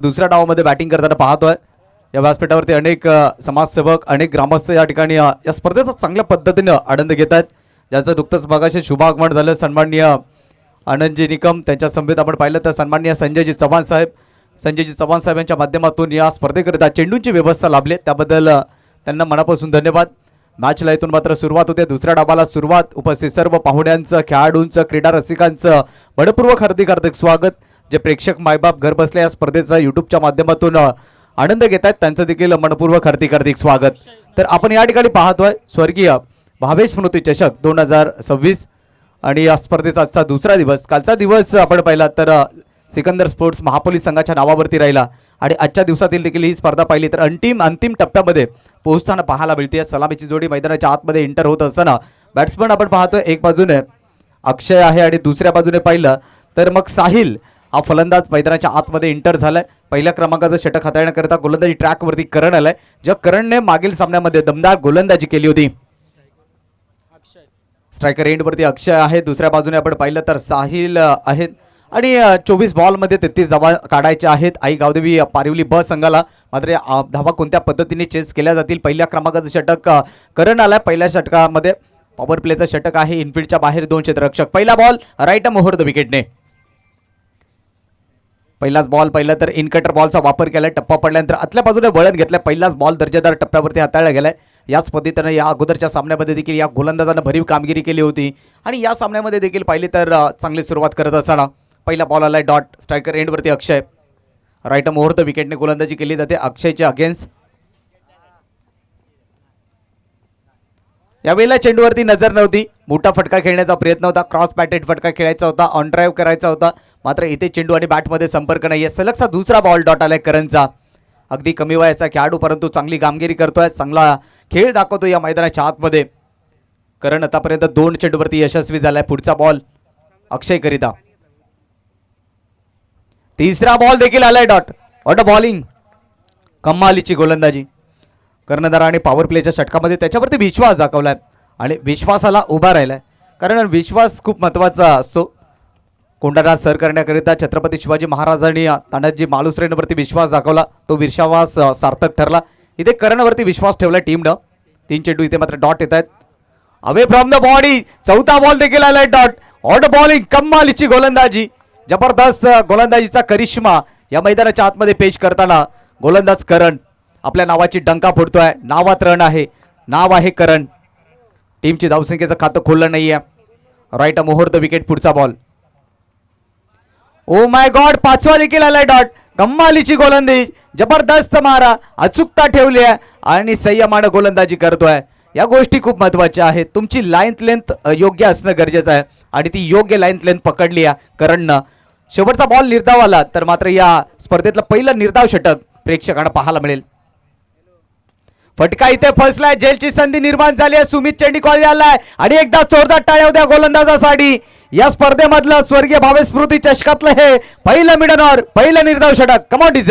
दुसऱ्या डावामध्ये बॅटिंग करताना पाहतोय. या व्यासपीठावरती अनेक समाजसेवक अनेक ग्रामस्थ या ठिकाणी या स्पर्धेचा चांगल्या पद्धतीने आनंद घेत आहेत. ज्याचं नुकतंच मगाशी शुभागमन झालं. सन्माननीय आनंदजी निकम त्यांच्या समवेत आपण पाहिलं तर सन्माननीय संजयजी चव्हाण साहेब यांच्या माध्यमातून या स्पर्धेकरिता चेंडूंची व्यवस्था लाभली, त्याबद्दल त्यांना मनापासून धन्यवाद. मॅचला इथून मात्र सुरुवात होते. दुसऱ्या डावाला सुरुवात. उपस्थित सर्व पाहुण्यांचं, खेळाडूंचं, क्रीडा रसिकांचं मनपूर्वक हार्दिक स्वागत. जे प्रेक्षक मायबाप घर बसल्या या स्पर्धेचा यूट्यूबच्या माध्यमातून आनंद घेत आहेत त्यांचं देखील मनपूर्वक हार्दिक स्वागत. तर आपण या ठिकाणी पाहतोय स्वर्गीय भावेश स्मृती चषक 2026 आणि या स्पर्धेचा आजचा दुसरा दिवस. कालचा दिवस आपण पाहिला तर सिकंदर स्पोर्ट्स महापोलीस संघाच्या नावावरती राहिला आणि आजच्या दिवसातील देखील ही स्पर्धा पाहिली तर अंतिम टप्प्यामध्ये पोहोचताना पाहायला मिळते. सलामीची जोडी मैदानाच्या आतमध्ये एंटर होत असताना बॅट्समन आपण पाहतोय एक बाजूने अक्षय आहे आणि दुसऱ्या बाजूने पाहिलं तर मग साहिल हा फलंदाज मैदानाच्या आतमध्ये एंटर झालाय. पहिल्या क्रमांकाचं षटक हाताळण्याकरिता गोलंदाजी ट्रॅकवरती करण आलाय. ज्या करणने मागील सामन्यामध्ये दमदार गोलंदाजी केली होती. स्ट्रायकर एंडवरती अक्षय आहे. दुसऱ्या बाजूने आपण पाहिलं तर साहिल आहेत आणि 24 बॉलमध्ये 33 धावा काढायच्या आहेत आई गावदेवी पारिवली ब संघाला. मात्र धावा कोणत्या पद्धतीने चेस केल्या जातील. पहिल्या क्रमांकाचं षटक करण आलाय. पहिल्या षटकामध्ये पॉवर प्लेचं षटक आहे. इनफिल्डच्या बाहेर 2 क्षेत्ररक्षक. पहिला बॉल राईट मुहूर्त विकेटने. पहिलाच बॉल पाहिलं तर इनकटर बॉलचा वापर केलाय. टप्पा पडल्यानंतर आतल्या बाजूने वळण घेतलाय. पहिलाच बॉल दर्जेदार टप्प्यावरती हाताळला गेलाय. याच पद्धतीने या अगोदरच्या सामन्यामध्ये देखील या गोलंदाजानं भरीव कामगिरी केली होती आणि या सामन्यामध्ये देखील पाहिली तर चांगली सुरुवात करत असताना पहिला बॉल आलाय डॉट. स्ट्रायकर एंडवरती अक्षय. राईट मुहूर्त विकेटने गोलंदाजी केली जाते अक्षयच्या अगेन्स्ट. यावेळेला चेंडूवरती नजर नव्हती. मोठा फटका खेळण्याचा प्रयत्न होता. क्रॉस पॅटेड फटका खेळायचा होता. ऑन ड्राईव्ह करायचा होता. मात्र इथे चेंडू आणि बॅटमध्ये संपर्क नाही आहे. सलगचा दुसरा बॉल डॉट आलाय करणचा. अगदी कमी वयाचा खेळाडू परंतु चांगली कामगिरी करतोय. चांगला खेळ दाखवतो या मैदानाच्या आतमध्ये. करण आतापर्यंत 2 चेंडूवरती यशस्वी झालाय. पुढचा बॉल अक्षय करिता. तिसरा बॉल देखील आलाय डॉट. What a bowling. कमालीची गोलंदाजी. कर्णधाराने पॉवर प्लेच्या षटकामध्ये त्याच्यावरती विश्वास दाखवलाय आणि विश्वासाला उभा राहिलाय. कारण विश्वास खूप महत्त्वाचा असतो. कोंडाणा सर करण्याकरिता छत्रपती शिवाजी महाराजांनी तानाजी मालुसरेंवरती विश्वास दाखवला. तो विश्वास सार्थक ठरला. इथे करणवरती विश्वास ठेवला टीमनं. 3 चेंडू इथे मात्र डॉट येत आहेत. Away from the body. चौथा बॉल देखील आलाय डॉट. Odd bowling. कमालीची गोलंदाजी. जबरदस्त गोलंदाजीचा करिश्मा या मैदानाच्या आतमध्ये पेश करताना गोलंदाज करण आपल्या नावाची डंका फोडतोय. नावात रण आहे. नाव आहे करण. टीमची धावसंख्येचं खातं खोललं नाहीये. राईट मुहूर्त विकेट. पुढचा बॉल. Oh my God. 5वा देखील आलाय डॉट. कमालीची गोलंदाजी. जबरदस्त मारा. अचूकता ठेवली आहे आणि संयमानं गोलंदाजी करतोय. या गोष्टी खूप महत्त्वाच्या आहेत. तुमची लाईन लेंथ योग्य असणं गरजेचं आहे आणि ती योग्य लाईन लेंथ पकडली आहे करणनं. शेवटचा बॉल निर्धाव आला तर मात्र या स्पर्धेतलं पहिलं निर्धाव षटक प्रेक्षकांना पाहायला मिळेल. फटका इथे फसलाय. जेलची संधी निर्माण झाली आहे. सुमित चेंडीकॉल आलाय आणि एकदा जोरदार टाळ्या होत्या गोलंदाजासाठी. या स्पर्धेमधलं स्वर्गीय भावेश स्मृती चषकातलं हे पहिलं मिडन ऑर पहिलं निर्धाव षटक. Come on DJ.